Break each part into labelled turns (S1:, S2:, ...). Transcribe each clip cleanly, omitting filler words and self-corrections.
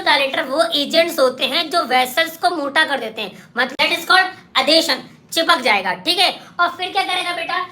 S1: Dilator वो agents होते हैं जो वेसल्स को मोटा कर देते हैं, मतलब दैट इज कॉल्ड अधेशन, चिपक जाएगा, ठीक है। और फिर क्या करेगा बेटा?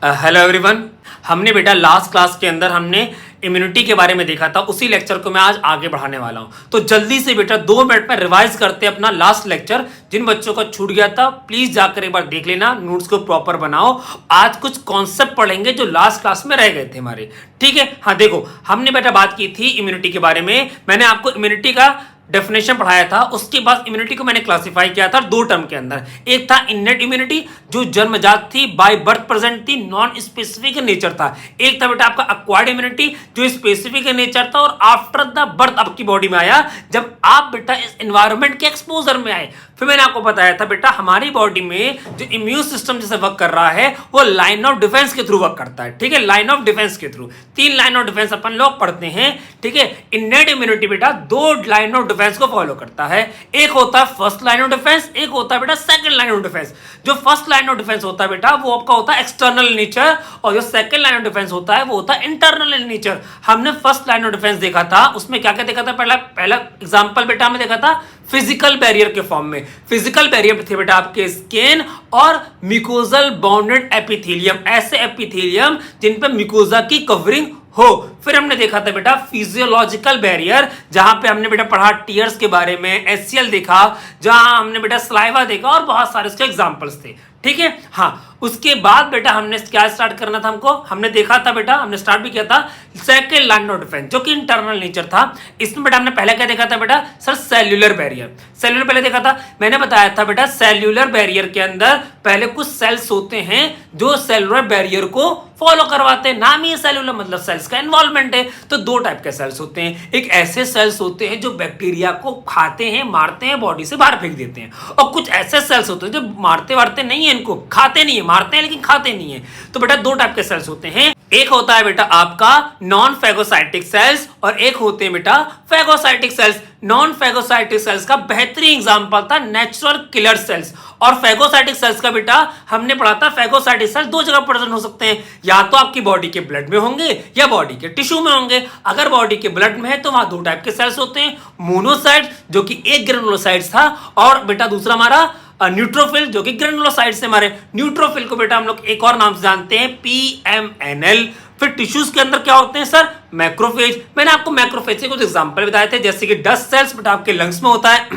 S2: हेलो एवरीवन, हमने बेटा लास्ट क्लास के अंदर हमने इम्यूनिटी के बारे में देखा था। उसी लेक्चर को मैं आज आगे बढ़ाने वाला हूं। तो जल्दी से बेटा 2 मिनट में रिवाइज करते हैं अपना लास्ट लेक्चर। जिन बच्चों का छूट गया था प्लीज जाकर एक बार देख लेना, नोट्स को प्रॉपर बनाओ। आज कुछ कॉन्सेप्ट पढ़ेंगे जो लास्ट क्लास में रह गए थे हमारे, ठीक है। हाँ देखो, हमने बेटा बात की थी इम्यूनिटी के बारे में। मैंने आपको इम्यूनिटी का डेफिनेशन पढ़ाया था। उसके बाद इम्यूनिटी को मैंने क्लासिफाई किया था 2 टर्म के अंदर। एक था इननेट इम्यूनिटी जो जन्मजात थी, बाय बर्थ प्रेजेंट थी, नॉन स्पेसिफिक नेचर था। एक था बेटा आपका अक्वायर्ड इम्यूनिटी जो स्पेसिफिक नेचर था और आफ्टर द बर्थ आपकी बॉडी में आया, जब आप बेटा इस एनवायरनमेंट के एक्सपोजर में आए। फिर मैंने आपको बताया था बेटा हमारी बॉडी में जो इम्यून सिस्टम जैसे वर्क कर रहा है वो लाइन ऑफ डिफेंस के थ्रू वर्क करता है, ठीक है। लाइन ऑफ डिफेंस के थ्रू 3 लाइन ऑफ डिफेंस अपन लोग पढ़ते हैं, ठीक है। इननेट इम्यूनिटी बेटा 2 लाइन ऑफ डिफेंस को फॉलो करता है। एक होता है फर्स्ट लाइन ऑफ डिफेंस, एक होता है बेटा सेकंड लाइन ऑफ डिफेंस। जो फर्स्ट लाइन ऑफ डिफेंस होता है बेटा वो आपका होता है एक्सटर्नल नेचर, और जो सेकंड लाइन ऑफ डिफेंस होता है वो होता है इंटरनल नेचर। हमने फर्स्ट लाइन ऑफ डिफेंस देखा था, उसमें क्या क्या देखा था? पहला एग्जांपल बेटा हमने देखा था फिजिकल बैरियर के फॉर्म में। फिजिकल बैरियर थे बेटा आपके स्किन और म्यूकोजल बाउंडेड एपिथेलियम, ऐसे एपिथेलियम जिन पे म्यूकोजा की कवरिंग हो। फिर हमने देखा था बेटा फिजियोलॉजिकल बैरियर, जहां पे हमने बेटा पढ़ा टीयर्स के बारे में, एचसीएल देखा, जहां हमने बेटा सलाइवा देखा और बहुत सारे इसके एग्जांपल्स थे, ठीक है। हाँ, उसके बाद बेटा हमने क्या स्टार्ट करना था हमको? हमने देखा था बेटा, हमने स्टार्ट भी किया था सेकंड लाइन ऑफ डिफेंस जो कि इंटरनल नेचर था। इसमें बेटा हमने पहले क्या देखा था बेटा? Sir cellular barrier. सेल्यूलर पहले देखा था, मैंने बताया था बेटा सेल्यूलर बैरियर के अंदर पहले कुछ सेल्स होते हैं जो सेल्यूलर बैरियर को फॉलो करवाते हैं। नाम ही सेल्यूलर मतलब सेल्स का इन्वॉल्वमेंट है। तो 2 टाइप के सेल्स होते हैं। एक ऐसे सेल्स होते हैं जो बैक्टीरिया को खाते हैं, मारते हैं, बॉडी से बाहर फेंक देते हैं, और कुछ ऐसे सेल्स होते हैं जो मारते वारते नहीं है, इनको खाते नहीं है, मारते हैं लेकिन खाते नहीं है। तो बेटा 2 टाइप के सेल्स होते हैं। एक होता है बेटा आपका नॉन फैगोसाइटिक सेल्स और एक होते हैं बेटा phagocytic cells. Non phagocytic cells का बेहतरीन एग्जांपल था नेचुरल किलर सेल्स, और फैगोसाइटिक सेल्स का बेटा हमने पढ़ा था फागोसाइटिक सेल्स 2 जगह प्रेजेंट हो सकते हैं, या तो आपकी बॉडी के ब्लड में होंगे या बॉडी के टिश्यू में होंगे। अगर बॉडी के ब्लड में है तो वहां 2 टाइप के सेल्स होते हैं, मोनोसाइट जो कि एक ग्रेनुलोसाइट्स था, और बेटा दूसरा हमारा न्यूट्रोफिल जो कि ग्रेनुलोसाइट से हमारे। न्यूट्रोफिल को बेटा हम लोग एक और नाम से जानते हैं पीएमएनएल। फिर टिश्यूज के अंदर क्या होते हैं सर? मैक्रोफेज। मैंने आपको मैक्रोफेज के कुछ एग्जांपल बताए थे, जैसे कि डस्ट सेल्स बेटा आपके लंग्स में होता है,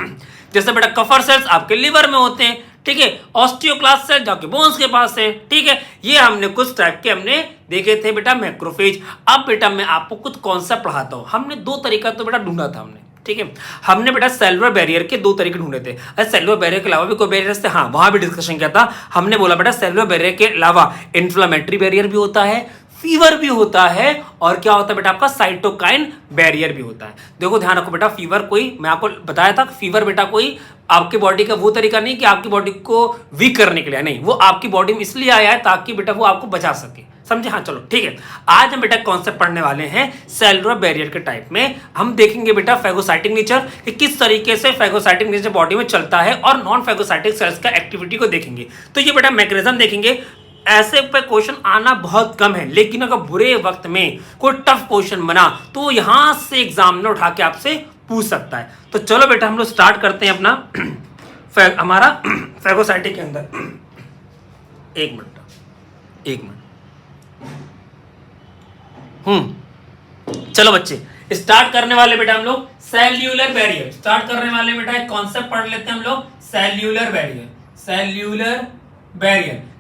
S2: जैसे बेटा कफर सेल्स आपके लिवर में होते हैं, ठीक है। ऑस्टियोक्लास्ट सेल जो आपके बोन्स के पास है, ठीक है। ये हमने कुछ टाइप के हमने देखे थे बेटा मैक्रोफेज। अब बेटा मैं आपको कुछ कॉन्सेप्ट पढ़ाता हूं। हमने 2 तरीका तो बेटा ढूंढा था हमने, ठीक है। हमने बेटा सेलुलर बैरियर के 2 तरीके ढूंढे थे। अरे सेलुलर बैरियर के अलावा भी कोई बैरियर थे? हाँ, वहां भी डिस्कशन किया था। हमने बोला बेटा सेलुलर बैरियर के अलावा इन्फ्लेमेटरी बैरियर भी होता है, फीवर भी होता है, और क्या होता है बेटा आपका साइटोकाइन बैरियर भी होता है। देखो ध्यान रखो बेटा, फीवर कोई, मैं आपको बताया था फीवर बेटा कोई आपकी बॉडी का वो तरीका नहीं कि आपकी बॉडी को वीक करने के लिए, नहीं, वो आपकी बॉडी में इसलिए आया है ताकि बेटा वो आपको बचा सके, समझे? हाँ चलो ठीक है। आज हम बेटा कॉन्सेप्ट पढ़ने वाले हैं सेलुलर बैरियर के टाइप में। हम देखेंगे बेटा फैगोसाइटिक नेचर कि किस तरीके से फैगोसाइटिक नेचर बॉडी में चलता है, और नॉन फैगोसाइटिक सेल्स का एक्टिविटी को देखेंगे। तो ये बेटा मैकेनिज्म देखेंगे। ऐसे पे क्वेश्चन आना बहुत कम है, लेकिन अगर बुरे वक्त में कोई टफ क्वेश्चन बना तो यहां से एग्जामिनर उठा के आपसे पूछ सकता है। तो चलो बेटा हम लोग स्टार्ट करते हैं अपना हमारा फैगोसाइटिक के अंदर। एक मिनट। चलो बच्चे स्टार्ट करने वाले बेटा हम लोग सेल्यूलर बैरियर स्टार्ट करने वाले बेटा। एक कॉन्सेप्ट पढ़ लेते हैं हम लोग, सेल्यूलर बैरियर।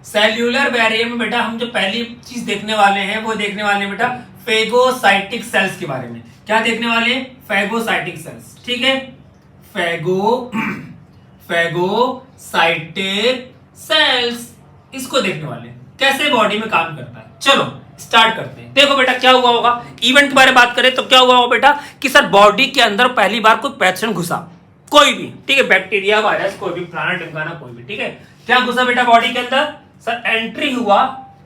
S2: सेल्यूलर बैरियर में बेटा हम जो पहली चीज देखने वाले हैं वो देखने वाले हैं बेटा फैगोसाइटिक सेल्स के बारे में। क्या देखने वाले हैं? फैगोसाइटिक सेल्स, ठीक है। फैगोसाइटिक सेल्स, इसको देखने वाले कैसे बॉडी में काम करता है। चलो स्टार्ट करते हैं। देखो बेटा क्या हुआ होगा, इवेंट के बारे में बात करें तो क्या हुआ होगा बेटा कि सर बॉडी के अंदर पहली बार कोई पैथोजन घुसा, कोई भी, ठीक है, बैक्टीरिया, वायरस, कोई भी, फलाना ढिमकाना, कोई भी, ठीक है। क्या घुसा बेटा बॉडी के अंदर? सर एंट्री हुआ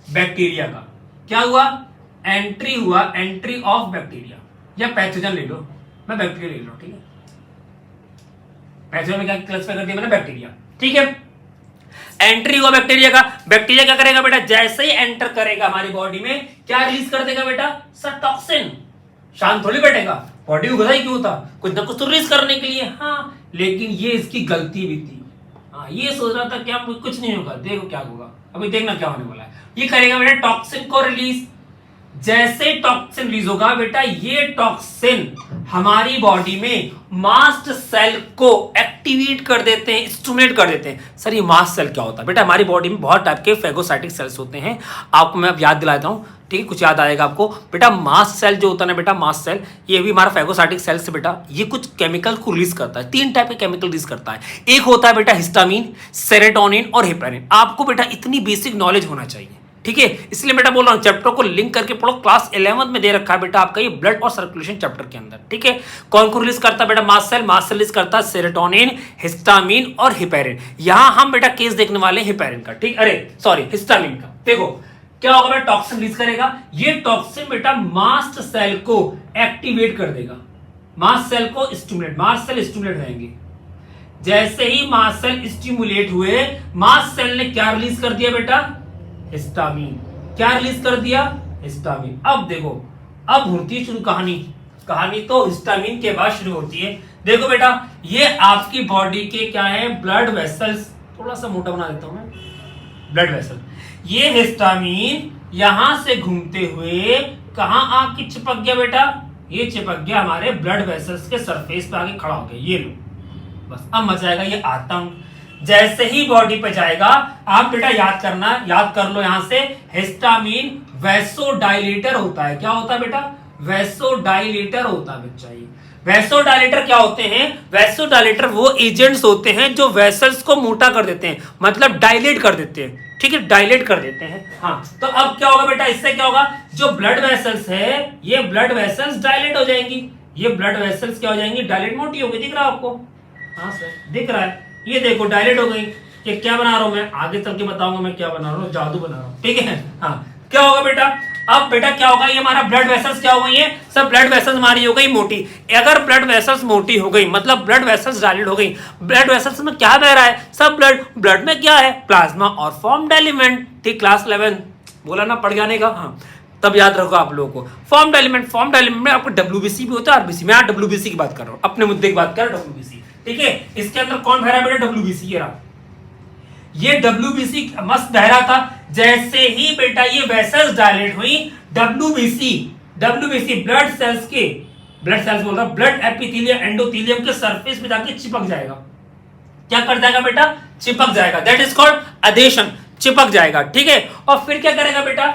S2: बैक्टीरिया का। क्या हुआ? एंट्री ऑफ बैक्टीरिया, या पैथोजन ले लो, मैं बैक्टीरिया ले लो, ठीक है। पैथोजन में क्या क्लासिफाई कर दिया मैंने? बैक्टीरिया, ठीक है। एंट्री हुआ बैक्टीरिया का, बैक्टीरिया क्या करेगा बेटा, जैसे ही एंटर करेगा हमारी बॉडी में क्या रिलीज कर देगा बेटा, सर टॉक्सिन। शांत थोड़ी बैठेगा, बॉडी को घुसा ही क्यों था, कुछ ना कुछ तो रिलीज करने के लिए। हाँ, लेकिन ये इसकी गलती भी थी। हाँ, ये सोच रहा था क्या कुछ नहीं होगा, देखो क्या होगा, अभी देखना क्या होने वाला है। ये करेगा बेटा टॉक्सिन को रिलीज। जैसे टॉक्सिन रिलीज होगा बेटा, ये टॉक्सिन हमारी बॉडी में मास्ट सेल को एक्टिवेट कर देते हैं, स्टिमुलेट कर देते हैं। सर ये मास्ट सेल क्या होता है बेटा, हमारी बॉडी में बहुत टाइप के फेगोसाइटिक सेल्स होते हैं, आपको मैं अब याद दिलाता हूं, ठीक है, कुछ याद आएगा आपको बेटा। मास्ट सेल जो होता है ना बेटा, मास्ट सेल ये भी हमारा फेगोसाइटिक सेल से बेटा, ये कुछ केमिकल को रिलीज करता है। 3 टाइप के केमिकल रिलीज करता है। एक होता है बेटा हिस्टामिन, सेरोटोनिन और हेपेरिन। आपको बेटा इतनी बेसिक नॉलेज होना चाहिए, ठीक है, इसलिए बेटा बोल रहा हूं चैप्टर को लिंक करके पढ़ो। क्लास 11 में दे रखा है बेटा आपका ये ब्लड और सर्कुलेशन चैप्टर के अंदर, ठीक है। कौन को रिलीज करता है बेटा, मास्ट सेल रिलीज करता है सेरोटोनिन, हिस्टामिन और हेपेरिन। यहां हम बेटा केस देखने वाले हेपेरिन का, ठीक, अरे सॉरी हिस्टामिन का। देखो क्या होगा बेटा, टॉक्सिन रिलीज करेगा। ये टॉक्सिन बेटा मास्ट सेल को एक्टिवेट कर देगा, मास्ट सेल को स्टिमुलेट, मास्ट सेल स्टिमुलेट रहेंगे। जैसे ही मास्ट सेल स्टिमुलेट हुए, मास्ट सेल ने क्या रिलीज कर दिया बेटा, हिस्टामिन। क्या रिलीज कर दिया, हिस्टामिन। अब देखो, अब होती है शुरू कहानी। कहानी तो हिस्टामिन के बाद शुरू होती है। देखो बेटा, ये आपकी बॉडी के क्या है, ब्लड वेसल्स। थोड़ा सा मोटा बना देता हूं मैं, ब्लड वेसल। ये हिस्टामिन यहां से घूमते हुए कहां आके चिपक गया बेटा, ये चिपक गया हमारे ब्लड वेसल्स के सरफेस पे आके खड़ा हो गया। ये लो, बस अब मचाएगा ये आतंक। जैसे ही बॉडी पे जाएगा, आप बेटा याद करना, याद कर लो यहां से, हिस्टामिन वैसोडाइलेटर होता है। क्या होता है बेटा, वैसोडाइलेटर होता है बच्चा। ये वैसोडाइलेटर क्या होते हैं, वैसोडाइलेटर वो एजेंट्स होते हैं जो वेसल्स को मोटा कर देते हैं, मतलब डायलेट कर देते हैं, ठीक है, डायलेट कर देते हैं। हाँ, तो अब क्या होगा बेटा, इससे क्या होगा, जो ब्लड वेसल्स है, ये ब्लड वेसल्स डायलेट हो जाएंगी। ये ब्लड वेसल्स क्या हो जाएंगी, डायलेट, मोटी हो गई। दिख रहा है आपको, हाँ सर दिख रहा है, ये देखो डायलेट हो गई। ये क्या बना रहा हूं मैं, आगे चल के बताऊंगा मैं क्या बना रहा हूं, जादू बना रहा हूं, ठीक है। हाँ, क्या होगा बेटा, अब बेटा क्या होगा, ये हमारा ब्लड वेसल्स क्या हो गई है, सब ब्लड वेसल्स हमारी हो गई मोटी। अगर ब्लड वेसल्स मोटी हो गई मतलब ब्लड वेसल्स डायलेट हो गई। ब्लड वेसल्स में क्या बह रहा है, सब ब्लड में क्या है, प्लाज्मा और फॉर्म्ड एलिमेंट। ठीक, क्लास 11 बोला ना पढ़ जाने का, हाँ तब याद रखो आप लोगों को। फॉर्म्ड एलिमेंट, फॉर्म्ड एलिमेंट में आपको डब्ल्यूबीसी भी होता है, आरबीसी। मैं डब्ल्यूबीसी की बात कर रहा हूँ, अपने मुद्दे की बात कर रहा हूँ, डब्ल्यूबीसी, ठीक है। इसके अंदर कौन बह रहा है बेटा, डब्ल्यूबीसी। ये डब्ल्यूबीसी मस्त बह रहा था। जैसे ही बेटा ये वेसल्स डायलेट हुई, डब्ल्यूबीसी ब्लड सेल्स के, ब्लड सेल्स बोल रहा, ब्लड एपिथेलियम एंडोथेलियम के सरफेस में जाके चिपक जाएगा। क्या कर जाएगा बेटा, चिपक जाएगा। दैट इज कॉल्ड अधेशन, चिपक जाएगा, ठीक है। और फिर क्या करेगा बेटा,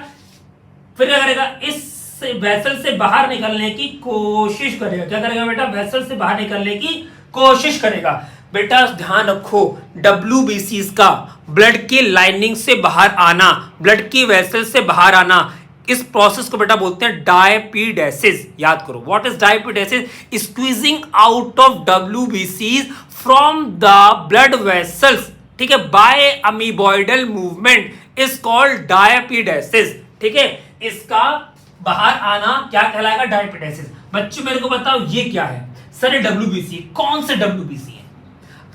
S2: फिर क्या करेगा, इस वेसल से बाहर निकलने की कोशिश करेगा। क्या करेगा बेटा, वेसल से बाहर निकलने की कोशिश करेगा। बेटा ध्यान रखो, डब्ल्यूबीसी का ब्लड की लाइनिंग से बाहर आना, ब्लड की वेसल से बाहर आना, इस प्रोसेस को बेटा बोलते हैं डायपिडेसिस। याद करो, what is diapedesis, squeezing out of WBC from the blood vessels, ठीक है, by amoeboidal movement is called diapedesis, ठीक है। इसका बाहर आना क्या कहलाएगा, डायपिडेसिस। बच्चों मेरे को बताओ ये क्या है, सर ये डब्ल्यूबीसी, कौन से डब्ल्यूबीसी है?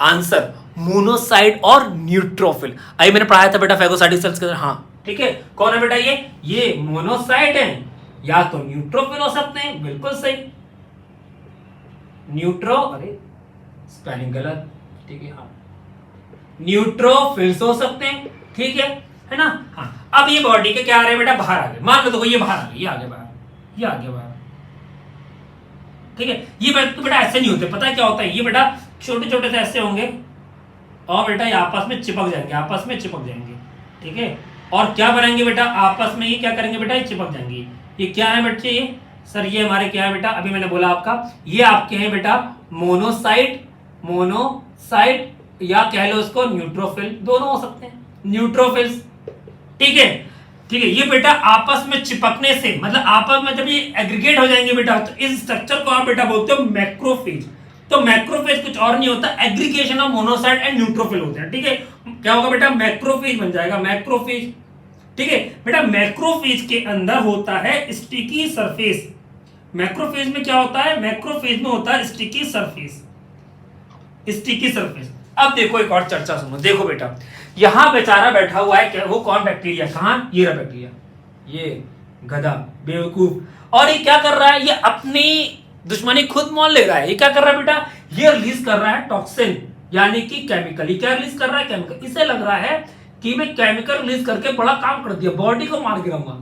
S2: आंसर मोनोसाइट और न्यूट्रोफिल। अभी मैंने पढ़ाया था बेटा फेगोसाइटिक सेल्स के अंदर, हाँ ठीक है। कौन है बेटा ये मोनोसाइट है या तो न्यूट्रोफिल हो सकते हैं, बिल्कुल सही, न्यूट्रो, अरे स्पेलिंग गलत, ठीक है, हाँ न्यूट्रोफिल्स हो सकते हैं, ठीक है ना। हाँ, अब ये बॉडी के क्या आ रहे हैं बेटा, बाहर आ गए। मान लो देखो ये बाहर आ गए, ये आगे बाहर, ये आगे बाहर, ठीक है। ये तो बेटा ऐसे नहीं होते, पता है क्या होता है, ये बेटा छोटे छोटे से ऐसे होंगे और बेटा ये आपस में चिपक जाएंगे, आपस में चिपक जाएंगे, ठीक है। और क्या बनाएंगे बेटा, आपस में ये क्या करेंगे बेटा, ये चिपक जाएंगे। ये क्या है बच्चे, ये सर ये हमारे क्या है बेटा, अभी मैंने बोला आपका, ये आपके हैं बेटा मोनोसाइट, मोनोसाइट या कह लो इसको न्यूट्रोफिल, दोनों हो सकते हैं, न्यूट्रोफिल्स, ठीक है, ठीक है। ये बेटा आपस में चिपकने से, मतलब आपस में जब ये एग्रीगेट हो जाएंगे बेटा, तो इस स्ट्रक्चर को आप बेटा बोलते हो मैक्रोफेज। तो मैक्रोफेज कुछ और नहीं होता, aggregation of monocyte and neutrophil होते हैं, ठीक है। क्या होगा बेटा, मैक्रोफेज बन जाएगा, मैक्रोफेज, ठीक है बेटा। मैक्रोफेज के अंदर होता है स्टिकी सरफेस। मैक्रोफेज में क्या होता है, मैक्रोफेज में होता है स्टिकी सरफेस, स्टिकी सरफेस। अब देखो एक और चर्चा सुनो, देखो बेटा, यहां बेचारा बैठा हुआ है, वो कौन? बैक्टीरिया। कहां? ये रहा बैक्टीरिया, ये गधा बेवकूफ। और ये क्या कर रहा है? ये अपनी दुश्मनी खुद मोल ले रहा है। ये क्या कर रहा है बेटा? ये रिलीज कर रहा है टॉक्सिन, यानी कि केमिकल। ये क्या रिलीज कर रहा है? केमिकल। इसे लग रहा है कि मैं केमिकल रिलीज करके बड़ा काम कर दिया, बॉडी को मार गिराऊंगा।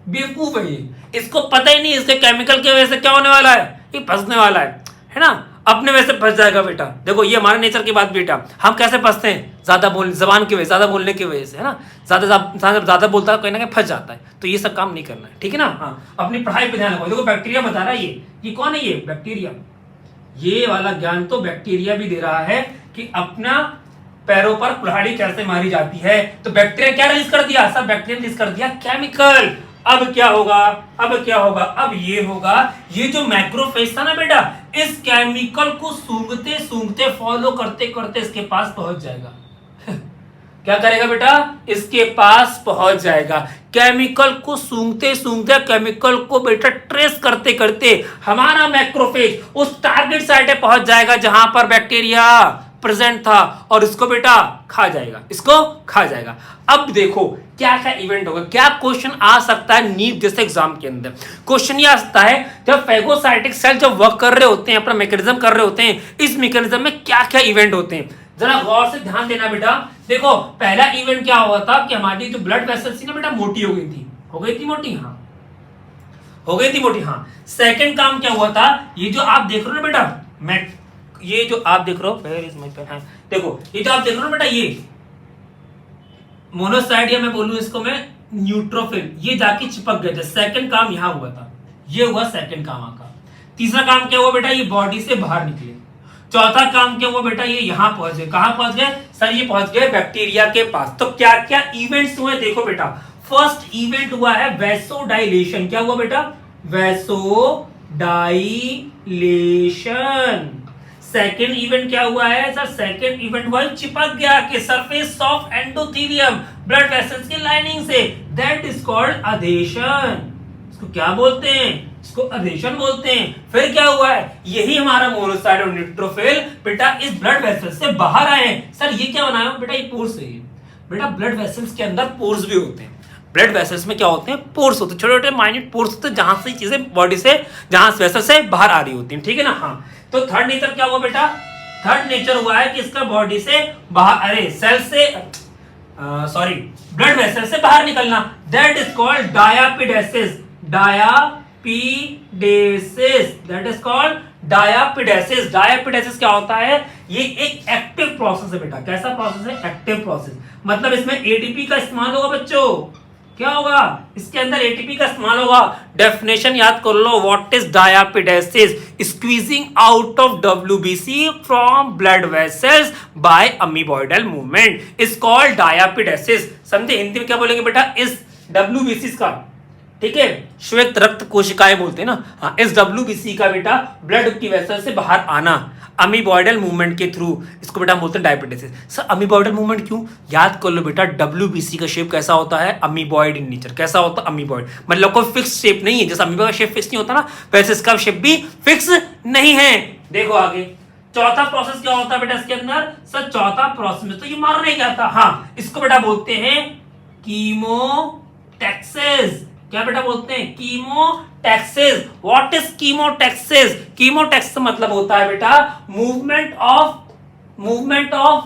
S2: बेवकूफ है ये, इसको पता ही नहीं इसके केमिकल की वजह से क्या होने वाला है, ये फंसने वाला है ना, अपने वजह से फंस जाएगा बेटा। देखो ये हमारे नेचर की बात बेटा, हम कैसे फंसते हैं? ज्यादा जबान की वजह, ज्यादा बोलने की वजह से, है ना। ज्यादा बोलता है, कहीं ना कहीं फंस जाता है। तो ये सब काम नहीं करना है, ठीक है ना। हाँ, अपनी पढ़ाई पे ध्यान रखो। देखो बैक्टीरिया बता रहा है, ये कौन है? ये बैक्टीरिया। ये वाला ज्ञान तो बैक्टीरिया भी दे रहा है कि अपना पैरों पर कुल्हाड़ी कैसे मारी जाती है। तो बैक्टीरिया क्या रिलीज कर दिया? सब बैक्टीरिया रिलीज कर दिया केमिकल। अब क्या होगा? अब ये होगा, ये जो मैक्रोफेज था ना बेटा, इस केमिकल को सूंघते सूंघते, फॉलो करते करते इसके पास पहुंच जाएगा। क्या करेगा बेटा? इसके पास पहुंच जाएगा। केमिकल को सूंघते सूंघते, केमिकल को बेटा ट्रेस करते करते हमारा मैक्रोफेज उस टारगेट साइट पे पहुंच जाएगा जहां पर बैक्टीरिया प्रेजेंट था, और इसको बेटा खा जाएगा। अब देखो क्या क्या इवेंट होगा, क्या क्वेश्चन आ सकता है नीट जैसे एग्जाम के अंदर। क्वेश्चन ये आ सकता है, जब फेगोसाइटिक सेल जब वर्क कर रहे होते हैं, अपना मैकेनिज्म कर रहे होते हैं, इस मैकेनिज्म में क्या क्या इवेंट होते हैं, जरा गौर से ध्यान देना बेटा। देखो पहला इवेंट क्या हुआ था कि हमारी जो ब्लड वेसल्स थी ना बेटा, मोटी हो गई थी मोटी, हाँ हो गई थी मोटी, हाँ। सेकंड काम क्या हुआ था, ये जो आप देख रहे हो ना बेटा, ये जो आप देख रहे हो, देखो ये जो आप देख रहे हो बेटा, ये मोनोसाइट, या मैं बोलूं इसको मैं न्यूट्रोफिल, ये जाके चिपक गए थे। सेकंड काम यहां हुआ था, ये हुआ सेकंड काम का। तीसरा काम क्या हुआ बेटा? ये बॉडी से बाहर निकले। चौथा काम क्या हुआ बेटा? ये यहां पहुंच गए। कहां पहुंच गए सर? ये पहुंच गए बैक्टीरिया के पास। तो क्या क्या इवेंट्स हुए देखो बेटा। फर्स्ट इवेंट हुआ है वैसोडाइलेशन। क्या हुआ बेटा? वैसोडाइलेशन। सेकेंड इवेंट क्या हुआ है सर? सेकेंड इवेंट हुआ चिपक गया के surface of endothelium blood vessels की लाइनिंग से, दैट इज कॉल्ड अधेशन। इसको क्या बोलते हैं? इसको अधेशन बोलते हैं। फिर क्या हुआ है? यही हमारा मोनोसाइट और न्यूट्रोफिल बेटा इस ब्लड वेसल्स से बाहर आए। सर ये क्या बनाया बेटा? ये पोर्स है। बेटा ब्लड वेसल्स के अंदर पोर्स भी होते हैं। ब्लड वेसल्स में क्या होते हैं? पोर्स होते हैं, छोटे छोटे माइन्यूट पोर्स होते हैं, जहां से चीजें बॉडी से, जहां वेसल से बाहर आ रही होती हैं, ठीक है ना। हाँ, तो थर्ड नेचर क्या हुआ बेटा? थर्ड नेचर हुआ है कि इसका बॉडी से बाहर, अरे सेल से, सॉरी ब्लड वेसल से बाहर निकलना, that is called diapedesis. That is called diapedesis. Diapedesis क्या होता है? ये एक एक्टिव प्रोसेस है बेटा। कैसा प्रोसेस है? Active process. मतलब इसमें एटीपी का इस्तेमाल होगा बच्चों। क्या होगा? इसके अंदर एटीपी का इस्तेमाल होगा। डेफिनेशन याद कर लो, what is diapedesis? Squeezing out of WBC from blood vessels by amoeboidal movement is called diapedesis. समझे? हिंदी में क्या बोलेंगे बेटा? इस डब्ल्यूबीसी का, ठीक है, श्वेत रक्त कोशिकाएं बोलते हैं ना। हाँ, इस डब्ल्यूबीसी का बेटा ब्लड की वेसल से बाहर आना अमीबॉइडल मूवमेंट के थ्रू, इसको बेटा बोलते हैं डायबिटीज। सर अमीबॉइडल मूवमेंट क्यों? याद कर लो बेटा, डब्ल्यूबीसी का शेप कैसा होता है? Amoeboid in nature. कैसा होता है? अमीबॉइड। मतलब कोई फिक्स शेप नहीं है, जैसे अमीबा का शेप फिक्स नहीं होता ना, वैसे इसका शेप भी फिक्स नहीं है। देखो आगे चौथा प्रोसेस क्या होता है बेटा इसके अंदर? सर चौथा प्रोसेस में तो ये मारने क्या था, हाँ, इसको बेटा बोलते हैं कीमोटैक्सिस। क्या बेटा बोलते हैं? Chemotaxis. What is chemotaxis? Chemotaxis मतलब होता है बेटा movement of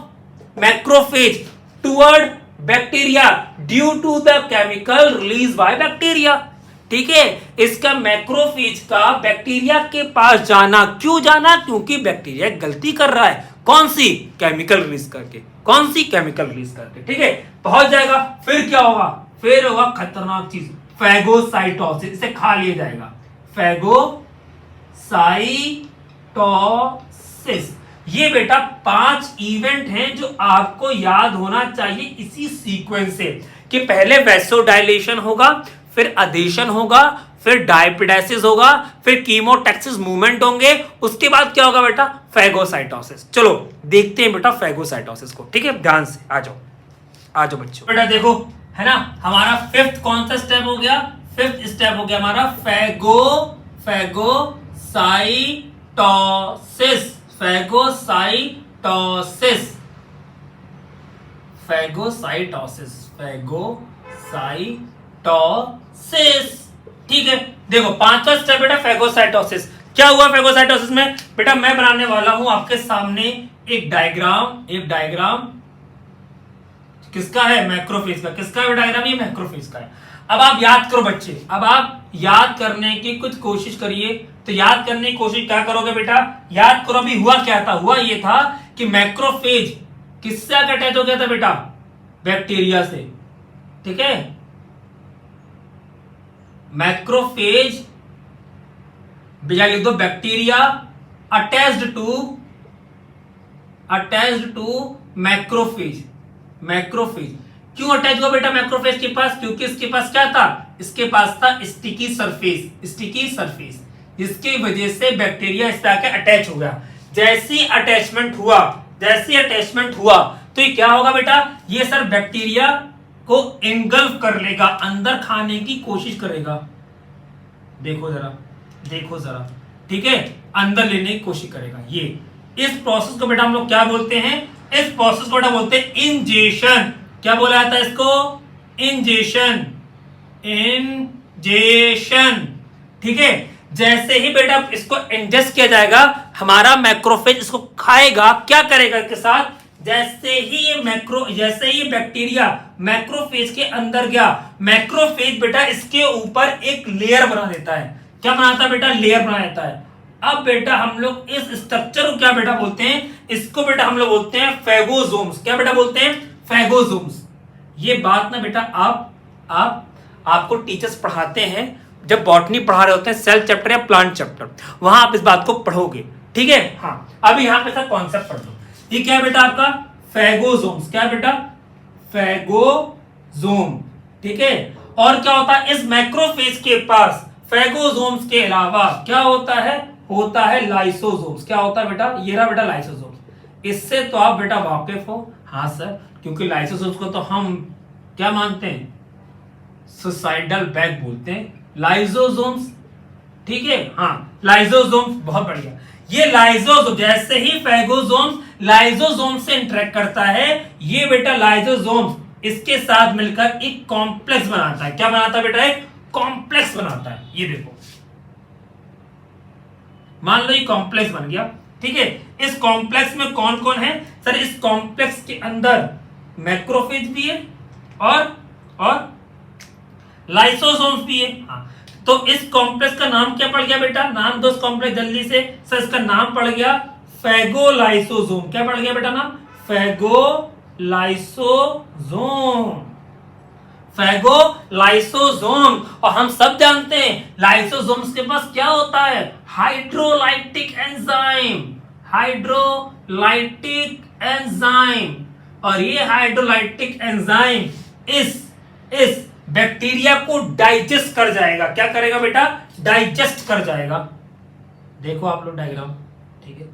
S2: macrophage toward bacteria due to the chemical release by bacteria. ठीक है, इसका मैक्रोफेज का बैक्टीरिया के पास जाना, क्यों जाना? क्योंकि बैक्टीरिया गलती कर रहा है। कौन सी? केमिकल रिलीज करके। कौन सी? केमिकल रिलीज करके। ठीक है, पहुंच जाएगा। फिर क्या होगा? फिर होगा खतरनाक चीज, फैगोसाइटोसिस। इसे खा लिया जाएगा। फैगोसाइटोसिस। ये बेटा 5 इवेंट हैं जो आपको याद होना चाहिए इसी सीक्वेंस से, कि पहले वैसोडाइलेशन होगा, फिर अधेशन होगा, फिर डायपिडेसिस होगा, फिर कीमोटैक्सिस मूवमेंट होंगे, उसके बाद क्या होगा बेटा? फैगोसाइटोसिस। चलो देखते हैं बेटा फैगोसाइटोसिस को। ठीक है, ध्यान से आ जाओ बच्चों। बेटा देखो, है ना, हमारा फिफ्थ कौन सा स्टेप हो गया? फिफ्थ स्टेप हो गया हमारा फैगोसाइटोसिस। Phagocytosis, phagocytosis. ठीक है, देखो पांचवा स्टेप बेटा फैगोसाइटोसिस। क्या हुआ फैगोसाइटोसिस में बेटा? मैं बनाने वाला हूं आपके सामने एक डायग्राम, किसका है? मैक्रोफेज का। किसका है डायग्राम? ये मैक्रोफेज का है। अब आप याद करो बच्चे, अब आप याद करने की कुछ कोशिश करिए। तो याद करने की कोशिश क्या करोगे बेटा? याद करो अभी हुआ क्या था। हुआ ये था कि मैक्रोफेज किससे अटैच हो गया था बेटा? बैक्टीरिया से। ठीक है, मैक्रोफेज बिना लिख दो, bacteria attached to macrophage. Macrophage क्यों अटैच हुआ बेटा मैक्रोफेज के पास? क्योंकि इसके पास क्या था? इसके पास था स्टिकी सरफेस, जिसकी वजह से बैक्टीरिया इस तरह के अटैच हो गया। जैसी अटैचमेंट हुआ तो ये क्या होगा बेटा? ये सर बैक्टीरिया को एंगल्फ कर लेगा, अंदर खाने की कोशिश करेगा। देखो जरा, ठीक है, अंदर लेने की कोशिश करेगा। ये इस प्रोसेस को बेटा हम लोग क्या बोलते हैं? इस प्रोसेस को बेटा बोलते हैं इंजेशन। क्या बोला जाता है इसको? इंजेशन। ठीक है, जैसे ही बेटा इसको इंजेस्ट किया जाएगा, हमारा मैक्रोफेज इसको खाएगा। क्या करेगा इसके साथ? जैसे ही ये बैक्टीरिया मैक्रोफेज के अंदर गया, मैक्रोफेज बेटा इसके ऊपर एक लेयर बना देता है। क्या बनाता है बेटा? लेयर बना देता है। अब बेटा हम लोग इस स्ट्रक्चर को क्या बेटा बोलते हैं? इसको बेटा हम लोग बोलते हैं फैगोसोम्स। क्या बेटा बोलते हैं? फैगोसोम्स। ये बात ना बेटा आपको टीचर्स पढ़ाते हैं जब बॉटनी पढ़ा रहे होते हैं, सेल चैप्टर या प्लांट चैप्टर, वहां आप इस बात को पढ़ोगे। ठीक है, हाँ, अभी यहां पे कॉन्सेप्ट पढ़ लो। ये क्या है बेटा? आपका फैगोसोम्स। क्या है बेटा? फैगोसोम। ठीक है, और क्या होता है इस मैक्रोफेज के पास? फैगोसोम्स के अलावा क्या होता है लाइसोसोम्स। क्या होता है बेटा? ये रहा बेटा लाइसोसोम्स। इससे तो आप बेटा वाकिफ हो। हाँ सर, क्योंकि लाइसोसोम्स को तो हम क्या मानते हैं? सुसाइडल बैग बोलते हैं, लाइसोसोम्स। ठीक है, हाँ, लाइसोसोम्स, बहुत बढ़िया। ये लाइसोसोम, जैसे ही फैगोसोम्स लाइसोसोम से इंटरेक्ट करता है, ये बेटा लाइसोसोम्स इसके साथ मिलकर एक कॉम्प्लेक्स बनाता है। क्या बनाता है बेटा? एक कॉम्प्लेक्स बनाता है। ये देखो, मान लो ये कॉम्प्लेक्स बन गया। ठीक है, इस कॉम्प्लेक्स में कौन कौन है सर? इस कॉम्प्लेक्स के अंदर मैक्रोफेज भी है और लाइसोसोम्स भी है। हाँ, तो इस कॉम्प्लेक्स का नाम क्या पड़ गया बेटा? नाम दो इस कॉम्प्लेक्स जल्दी से। सर इसका नाम पड़ गया फैगोलाइसोसोम। क्या पड़ गया बेटा नाम? फैगोलाइसोसोम। और हम सब जानते हैं लाइसोसोम्स के पास क्या होता है? Hydrolytic enzyme. और ये हाइड्रोलाइटिक एंजाइम इस बैक्टीरिया को डाइजेस्ट कर जाएगा। क्या करेगा बेटा? डाइजेस्ट कर जाएगा। देखो आप लोग डायग्राम, ठीक है,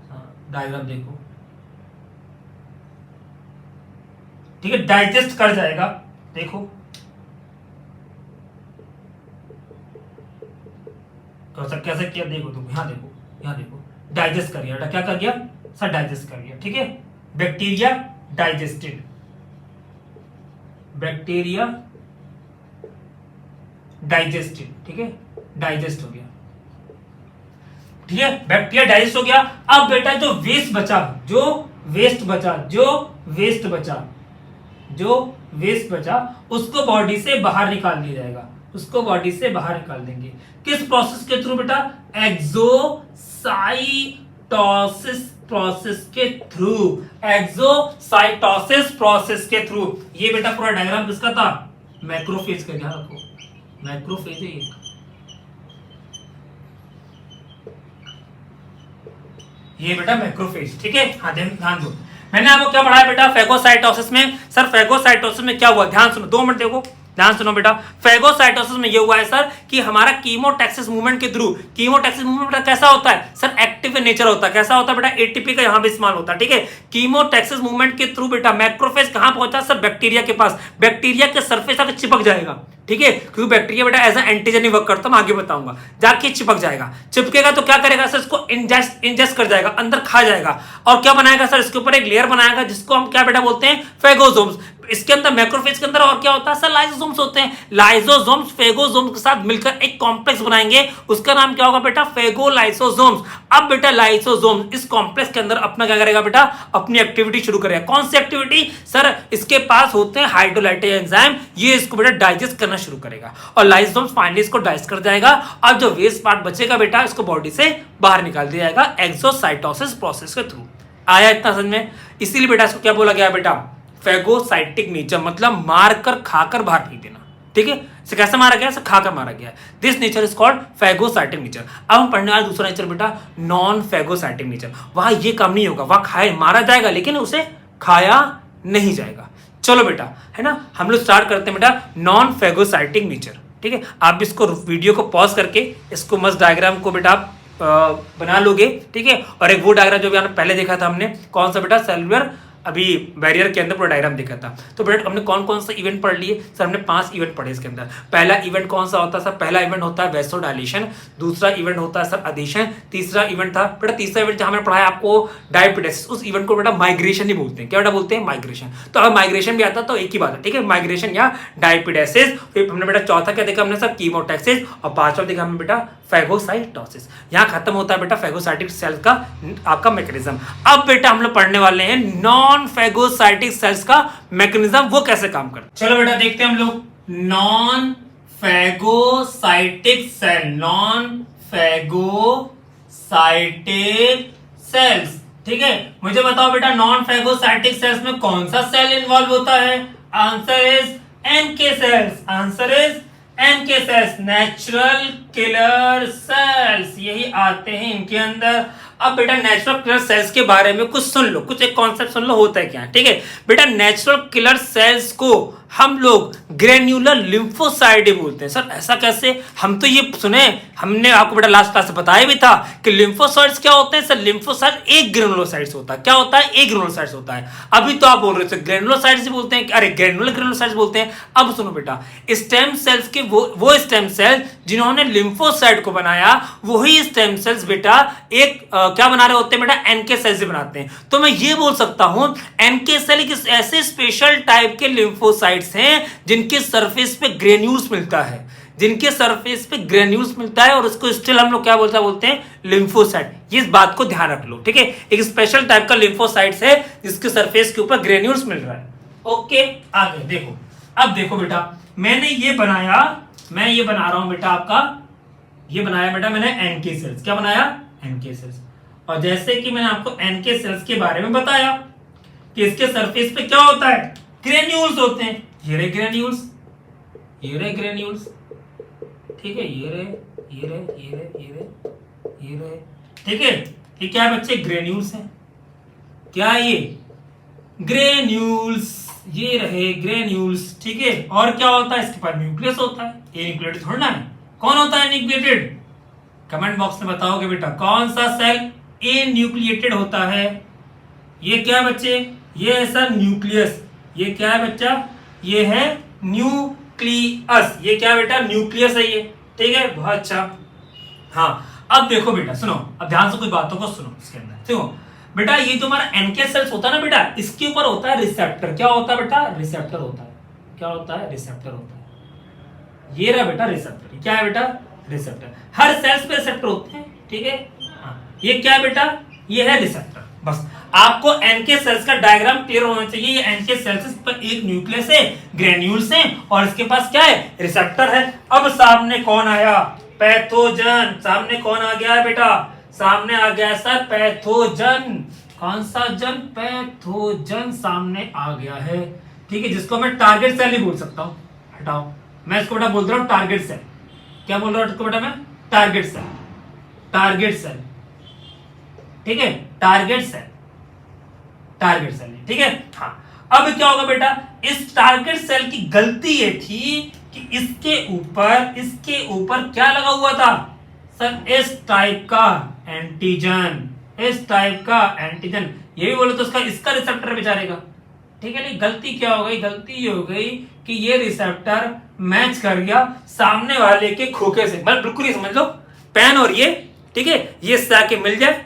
S2: हाँ, डायग्राम देखो, ठीक है, डाइजेस्ट कर जाएगा। देखो कैसे किया, देखो तुम, यहाँ देखो, डाइजेस्ट कर गया बेटा। क्या कर गया सर? डाइजेस्ट कर गया। ठीक है, बैक्टीरिया डाइजेस्टेड, ठीक है, डाइजेस्ट हो गया। ठीक है, बैक्टीरिया डाइजेस्ट हो गया। अब बेटा जो वेस्ट बचा उसको बॉडी से बाहर निकाल दिया जाएगा। उसको बॉडी से बाहर निकाल देंगे। किस प्रोसेस के थ्रू बेटा? एक्सोसाइटोसिस प्रोसेस के थ्रू। ये बेटा पूरा डायग्राम किसका था? मैक्रोफेज का। ध्यान रखो, मैक्रोफेज है ये बेटा मैक्रोफेज। ठीक है, हाँ, ध्यान दो। मैंने आपको क्या पढ़ाया बेटा फैगोसाइटोसिस में? सर फैगोसाइटोसिस में क्या हुआ? ध्यान सुनो, 2 मिनट देखो। ध्यान सुनो बेटा, फेगोसाइटोसिस में ये हुआ है सर कि हमारा कीमोटैक्सिस मूवमेंट के थ्रू, कीमोटैक्सिस मूवमेंट कैसा होता है सर, एक्टिव इन नेचर होता है। कैसा होता है बेटा, एटीपी का यहां पे इस्तेमाल होता है, ठीक है। कीमोटैक्सिस मूवमेंट के थ्रू बेटा मैक्रोफेज कहां पहुंचा सर, बैक्टीरिया के पास, बैक्टीरिया के सरफेस आके चिपक जाएगा, ठीक है, क्योंकि बैक्टीरिया बेटा एज एंटीजन ही वर्क करता है, मैं आगे बताऊंगा। जाके चिपक जाएगा, चिपकेगा तो क्या करेगा सर, इसको इंजेस्ट कर जाएगा, अंदर खा जाएगा, और क्या बनाएगा सर, इसके ऊपर एक लेयर बनाएगा जिसको हम क्या बेटा बोलते हैं, फेगोसोम्स। इसके अंदर मैक्रोफेज के अंदर और क्या होता है सर, लाइसोसोम्स होते हैं। लाइसोसोम्स फेगोसोम्स के साथ मिलकर एक कॉम्प्लेक्स बनाएंगे, उसका नाम क्या होगा बेटा, फेगोलाइसोसोम्स। अब बेटा लाइसोसोम्स इस कॉम्प्लेक्स के अंदर अपना क्या करेगा बेटा, अपनी एक्टिविटी शुरू करेगा। कौन सी एक्टिविटी सर, इसके पास होते हैं हाइड्रोलाइटेज एंजाइम, ये इसको बेटा डाइजेस्ट करना शुरू करेगा, और लाइसोसोम्स फाइनली इसको डाइजेस्ट कर जाएगा। अब जो वेस्ट पार्ट बचेगा बेटा, इसको बॉडी से बाहर निकाल दिया जाएगा एक्सोसाइटोसिस प्रोसेस के थ्रू। आया इतना समझ में? इसीलिए बेटा इसको क्या बोला गया बेटा, फेगोसाइटिक नेचर, मतलब मारकर खाकर बाहर फेंक देना, ठीक है। इसे कैसे मारा गया, इसे खाकर मारा गया। This nature is called phagocytic nature. अब हम पढ़ने वाले दूसरा नेचर बेटा, नॉन फेगोसाइटिक नेचर। वहां ये काम नहीं होगा, वहां खाए मारा जाएगा लेकिन उसे खाया नहीं जाएगा। चलो बेटा, है ना, हम लोग स्टार्ट करते हैं बेटा नॉन फेगोसाइटिक नेचर, ठीक है। आप इसको वीडियो को पॉज करके इसको मस्त डायग्राम को बेटा आप बना लोगे, ठीक है। और एक वो डायग्राम जो भी आपने पहले देखा था हमने, कौन सा बेटा, सेलुलर अभी बैरियर के अंदर पूरा डायग्राम देखा था। तो बेटा हमने कौन कौन सा इवेंट पढ़ लिए सर, हमने 5 इवेंट पढ़े इसके अंदर। पहला इवेंट कौन सा होता है सर, पहला इवेंट होता है वेसोडाइलेशन, दूसरा इवेंट होता है सर अधीशन, तीसरा इवेंट था बेटा, तीसरा इवेंट जहां हमने पढ़ा है आपको डायपिडेसिस, उस इवेंट को बेटा माइग्रेशन ही बोलते हैं। क्या बेटा बोलते हैं, माइग्रेशन। तो अगर माइग्रेशन भी आता तो एक ही बात है, ठीक है, माइग्रेशन या डायपिडेसिस। फिर हमने बेटा चौथा क्या देखा हमने सर, कीमोटैक्सिस, और पांचवा देखा हमने बेटा फेगोसाइटोसिस। यहाँ खत्म होता है बेटा फेगोसाइटिक सेल का आपका मैकेनिज्म। अब बेटा हम लोग पढ़ने वाले हैं नॉन फेगोसाइटिक सेल्स का मैकेनिज्म, वो कैसे काम करते हैं। चलो बेटा देखते हैं हम लोग non phagocytic cell, non phagocytic cells, ठीक है। मुझे बताओ बेटा नॉन फेगोसाइटिक सेल्स में कौन सा सेल इन्वॉल्व होता है। Answer is NK cells, answer is NK cells, natural killer cells, यही आते हैं इनके अंदर। अब बेटा नेचुरल किलर सेल्स के बारे में कुछ सुन लो, कुछ एक कॉन्सेप्ट सुन लो होता है क्या, ठीक है बेटा। नेचुरल किलर सेल्स को हम लोग ग्रेन्युलर लिम्फोसाइट बोलते हैं। सर ऐसा कैसे, हम तो ये सुने, हमने आपको बेटा लास्ट क्लास में बताया भी था कि लिम्फोसाइट्स क्या होते हैं सर, लिम्फोसाइट एक ग्रेनुलोसाइट्स होता है। क्या होता है, एक ग्रेनुलोसाइट्स होता है। अभी तो आप बोल रहे थे ग्रेनुलोसाइट्स बोलते हैं, अरे ग्रेनुलोसाइट्स बोलते हैं। अब सुनो बेटा, स्टेम सेल्स के वो स्टेम सेल जिन्होंने लिम्फोसाइट को बनाया, वही स्टेम सेल्स बेटा एक क्या बना रहे होते हैं बेटा, एनके सेल्स बनाते हैं। तो मैं ये बोल सकता हूं एनके सेल एक ऐसे स्पेशल टाइप के लिम्फोसाइट्स हैं जिनके सरफेस पे ग्रेन्यूल्स मिलता है, जिनके सरफेस पे ग्रेन्यूल्स मिलता है, और उसको स्टिल हम लोग क्या बोलते हैं, लिम्फोसाइट। ये इस बात को ध्यान रख लो, ठीक है। एक स्पेशल टाइप का लिम्फोसाइट्स है जिसके सरफेस के ऊपर ग्रेन्यूल्स मिल रहा है। ओके, आगे देखो। अब देखो बेटा, मैंने ये बनाया, मैं ये बना रहा हूं बेटा आपका, ये बनाया बेटा मैंने एनके सेल्स। क्या बनाया, एनके सेल्स। और जैसे कि मैंने आपको एनके सेल्स के बारे में बताया कि इसके सरफेस पे क्या होता है, ग्रेन्यूल्स होते हैं। ये रहे ग्रेन्यूल्स, ये रहे ग्रेन्यूल्स, ठीक है, ये रहे, ये रहे, ये रहे, ये रहे, ये रहे, ठीक है। ये क्या है बच्चे, ग्रेन्यूल्स हैं। क्या है ये, ग्रेन्यूल्स, ये रहे ग्रेन्यूल्स, ठीक है। और क्या होता है, इसके पास न्यूक्लियस होता है। ये न्यूक्लिएटेड थोड़ा ना है, कौन होता है न्यूक्लिएटेड, कमेंट बॉक्स में बताओगे बेटा कौन सा सेल ए न्यूक्लिएटेड होता है। ये क्या है बच्चे, ये है सर न्यूक्लियस। ये क्या है बच्चा, ये है न्यूक्लियस। ये क्या है बेटा, न्यूक्लियस है ये, ठीक है, बहुत अच्छा। हाँ अब देखो बेटा, सुनो, अब ध्यान से कुछ बातों को सुनो इसके अंदर, देखो बेटा, ये जो हमारा एनके सेल्स होता है ना बेटा, इसके ऊपर होता है रिसेप्टर। क्या होता है बेटा, रिसेप्टर होता है। क्या होता है, रिसेप्टर होता है। ये रहा बेटा रिसेप्टर। क्या है बेटा, रिसेप्टर। हर सेल्स पे रिसेप्टर होते हैं, ठीक है। हाँ, ये क्या है बेटा, ये है रिसेप्टर। बस आपको एनके सेल्स का डायग्राम क्लियर होना चाहिए। ये एनके सेल्स पर एक न्यूक्लियस है, ग्रेन्यूल्स हैं, और इसके पास क्या है, रिसेप्टर है। अब सामने कौन आया, पैथोजन। सामने कौन आ गया है बेटा, सामने आ गया सर पैथोजन। कौन सा जन, पैथोजन सामने आ गया है, ठीक है, जिसको मैं टारगेट सेल ही बोल सकता हूं। हटाओ, मैं इसको बेटा बोल रहा हूं टारगेट सेल। क्या बोल रहा हूं इसको बेटा मैं, टारगेट सेल, टारगेट सेल, ठीक है, टारगेट सेल, टारगेट सेल, ठीक है। हाँ अब क्या होगा बेटा, इस टारगेट सेल की गलती ये थी कि इसके ऊपर क्या लगा हुआ था सर, इस टाइप का एंटीजन, इस टाइप का एंटीजन, ये भी बोले तो इसका रिसेप्टर बेचारे का, ठीक है। नहीं, गलती क्या हो गई, गलती ये हो गई कि ये रिसेप्टर मैच कर गया सामने वाले के खोखे से, मतलब बिल्कुल ही समझ लो पेन और ये, ठीक है, ये जाके मिल जाए,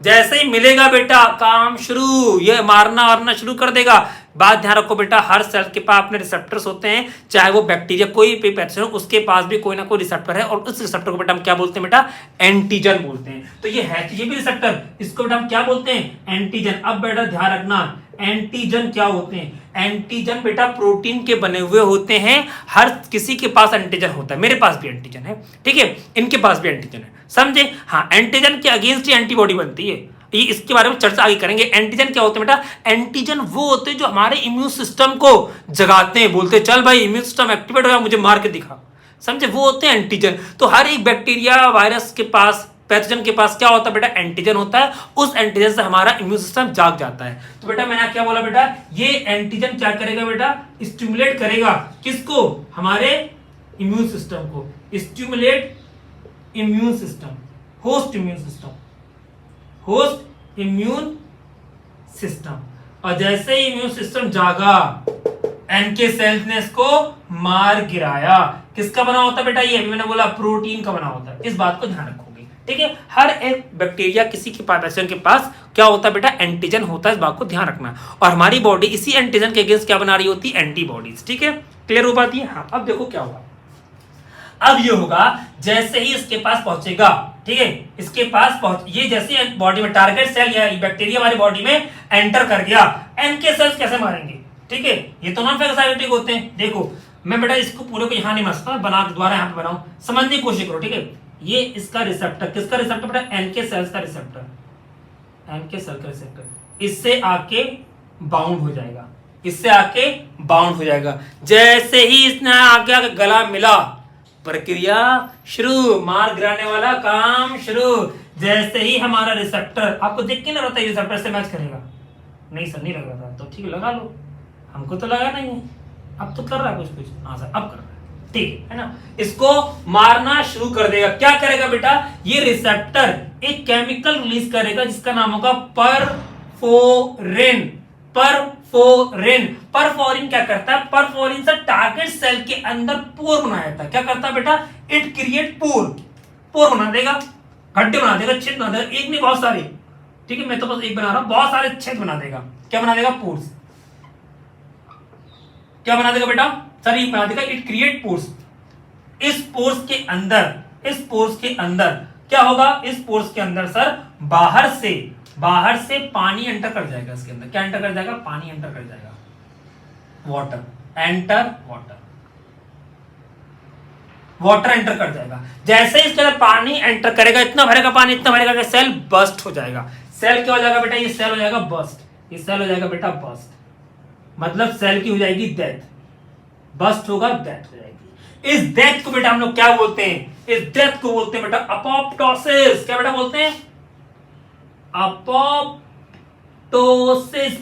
S2: जैसे ही मिलेगा बेटा काम शुरू, ये मारना वारना शुरू कर देगा। बात ध्यान रखो बेटा, हर सेल के पास अपने रिसेप्टर्स होते हैं, चाहे वो बैक्टीरिया कोई भी पैथोजन हो, उसके पास भी कोई ना कोई रिसेप्टर है, और उस रिसेप्टर को बेटा हम क्या बोलते हैं बेटा, एंटीजन बोलते हैं। तो ये है, ये भी रिसेप्टर, इसको बेटा हम क्या बोलते हैं, एंटीजन। अब बेटा ध्यान रखना, एंटीजन क्या होते हैं, एंटीजन बेटा प्रोटीन के बने हुए होते हैं, हर किसी के पास एंटीजन होता है, मेरे पास भी एंटीजन है, ठीक है, इनके पास भी एंटीजन है, समझे। हाँ, एंटीजन के अगेंस्ट ही एंटीबॉडी बनती है, ये इसके बारे में चर्चा आगे करेंगे। एंटीजन क्या होते हैं बेटा, एंटीजन वो होते हैं जो हमारे इम्यून सिस्टम को जगाते हैं, बोलते हैं चल भाई इम्यून सिस्टम एक्टिवेट हो गया, मुझे मार के दिखा, समझे, वो होते हैं एंटीजन। तो हर एक बैक्टीरिया वायरस के पास, पैथोजन के पास क्या होता है बेटा, एंटीजन होता है, उस एंटीजन से हमारा इम्यून सिस्टम जाग जाता है। तो बेटा मैंने क्या बोला बेटा, ये एंटीजन क्या करेगा बेटा, स्टिमुलेट करेगा किसको, हमारे इम्यून सिस्टम को, stimulate immune system, host immune system, host immune system. और जैसे ही इम्यून सिस्टम जागा, एनके सेल्स ने इसको मार गिराया। किसका बना होता है बेटा, ये अभी मैंने बोला प्रोटीन का बना होता है, इस बात को ध्यान रखोगे, ठीक है। हर एक बैक्टीरिया किसी के पैथोजन के पास क्या होता है बेटा, एंटीजन होता है, इस बात को ध्यान रखना। और हमारी बॉडी इसी एंटीजन के अगेंस्ट क्या बना रही होती है, एंटीबॉडीज, ठीक है, क्लियर हो पाती है। हाँ, अब देखो क्या होगा, अब ये होगा जैसे ही इसके पास पहुंचेगा, ठीक है, इसके पास पहुंच, ये जैसे बॉडी में टारगेट सेल या बैक्टीरिया हमारी बॉडी में एंटर कर गया, एनके सेल्स कैसे मारेंगे, ठीक है, ये तो नॉन फेगोसाइटोटिक होते हैं। देखो मैं बेटा इसको पूरे को यहां नहीं मसता, बना दोबारा यहां पे बनाऊं, समझने की कोशिश करो, ठीक है। ये इसका रिसेप्टर, किसका रिसेप्टर बेटा, एनके सेल्स का रिसेप्टर, एनके सेल का रिसेप्टर, इससे आके बाउंड हो जाएगा, इससे आके बाउंड हो जाएगा। जैसे ही इसने आगे गला मिला, प्रक्रिया शुरू, मार गिराने वाला काम शुरू। जैसे ही हमारा रिसेप्टर, आपको देख के ना रहता है रिसेप्टर से मैच करेगा, नहीं सर नहीं लग रहा था, तो ठीक है लगा लो, हमको तो लगा नहीं है, अब तो कर रहा है कुछ, हाँ सर अब कर रहा है, ठीक है ना, इसको मारना शुरू कर देगा। क्या करेगा बेटा, ये रिसेप्टर एक केमिकल रिलीज करेगा जिसका नाम होगा परफोरिन। परफोरिन क्या करता है, परफोरिन से टारगेट सेल के अंदर पोर बनाया जाता है। क्या करता है बेटा, इट क्रिएट पोर बना देगा, गड्ढे बना देगा, छेद बना देगा, एक नहीं बहुत सारे, ठीक है, मैं तो बस एक बना रहा हूं, बहुत सारे छेद बना देगा। क्या बना देगा, पोर्स। क्या बना देगा बेटा, सर ये बना देगा, इट क्रिएट पोर्स। इस पोर्स के अंदर क्या होगा, इस पोर्स के अंदर सर बाहर से पानी एंटर कर जाएगा, इसके अंदर क्या एंटर कर जाएगा, पानी एंटर कर जाएगा, वाटर एंटर कर जाएगा। जैसे इसके अंदर पानी एंटर करेगा, इतना भरेगा पानी, इतना भरेगा कि सेल बस्ट हो जाएगा। सेल क्या हो जाएगा बेटा, ये सेल हो जाएगा बस्ट, ये सेल हो जाएगा बेटा बस्ट, मतलब सेल की हो जाएगी डेथ, बस्ट होगा, डेथ हो जाएगी। इस डेथ को बेटा हम लोग क्या बोलते हैं, इस डेथ को बोलते हैं बेटा अपोप्टोसिस। क्या बेटा बोलते हैं, अपोप्टोसिस,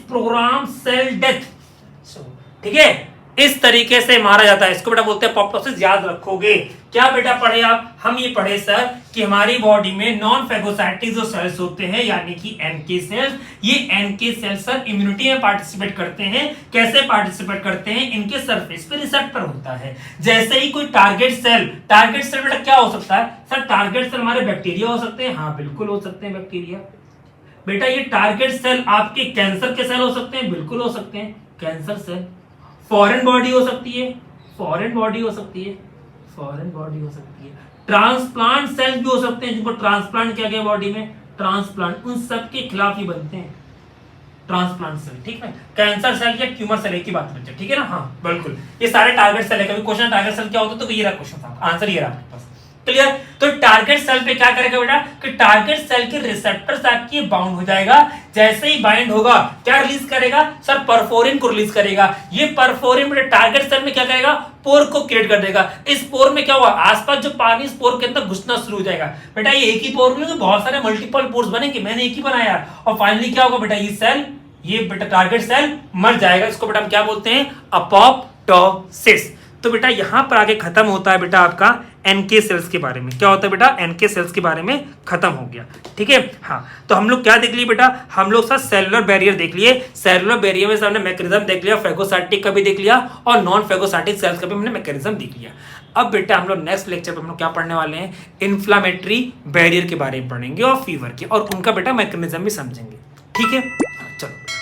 S2: प्रोग्राम सेल डेथ, ठीक है, इस तरीके से मारा जाता है, इसको बेटा बोलते हैं अपोप्टोसिस। याद रखोगे। क्या बेटा पढ़े आप, हम ये पढ़े सर कि हमारी बॉडी में नॉन फेगोसाइटिक जो सेल्स होते हैं यानी कि एनके सेल्स, ये एनके सेल्स सर इम्यूनिटी में पार्टिसिपेट करते हैं। कैसे पार्टिसिपेट करते हैं, इनके सरफेस पे रिसेप्टर होता है। जैसे ही कोई टारगेट सेल बेटा क्या हो सकता है सर, टारगेट सेल हमारे बैक्टीरिया हो सकते हैं, हाँ बिल्कुल हो सकते हैं बैक्टीरिया। बेटा ये टारगेट सेल आपके कैंसर के सेल हो सकते हैं, बिल्कुल हो सकते हैं कैंसर सेल। फॉरेन बॉडी हो सकती है, ट्रांसप्लांट सेल्स भी हो सकते हैं जिनको ट्रांसप्लांट किया गया बॉडी में, ट्रांसप्लांट, उन सब के खिलाफ ही बनते हैं ट्रांसप्लांट सेल, ठीक है। कैंसर सेल या ट्यूमर सेल की बात करते हैं, ठीक है ना, हाँ बिल्कुल, ये सारे टारगेट सेल है। कभी क्वेश्चन टारगेट सेल क्या होता है, तो ये रहा क्वेश्चन था, आंसर ये रहा आपके पास, क्लियर। तो टारगेट सेल पे क्या करेगा बेटा कि टारगेट सेल के रिसेप्टर आके बाउंड हो जाएगा। जैसे ही बाइंड होगा क्या रिलीज करेगा सर, परफोरिन को रिलीज करेगा। ये परफोरिन बेटा टारगेट सेल में क्या करेगा, पोर को क्रिएट कर देगा। इस पोर में क्या हुआ, आसपास जो पानी इस पोर के अंदर घुसना शुरू हो जाएगा। बेटा ये एक ही पोर में बहुत सारे मल्टीपल पोर्स बनेंगे, मैंने एक ही बनाया, और फाइनली क्या होगा बेटा, ये बेटा टारगेट सेल मर जाएगा, इसको बेटा हम क्या बोलते हैं, अपोप्टोसिस। तो बेटा यहां पर आगे खत्म होता है बेटा आपका एनके सेल्स के बारे में। क्या होता है बेटा, एनके सेल्स के बारे में खत्म हो गया, ठीक है। हाँ, तो हम लोग क्या देख लिए बेटा, हम लोग साथ सेलुलर बैरियर देख लिए। सेलुलर बैरियर में हमने मैकेनिज्म देख लिया, फेगोसाइटिक का भी देख लिया और नॉन फेगोसाइटिक सेल्स का भी हमने मैकेनिज्म देख लिया। अब बेटा हम लोग नेक्स्ट लेक्चर में हम लोग क्या पढ़ने वाले हैं, इन्फ्लामेटरी बैरियर के बारे में पढ़ेंगे और फीवर के, और उनका बेटा मैकेनिज्म भी समझेंगे, ठीक है। चलो।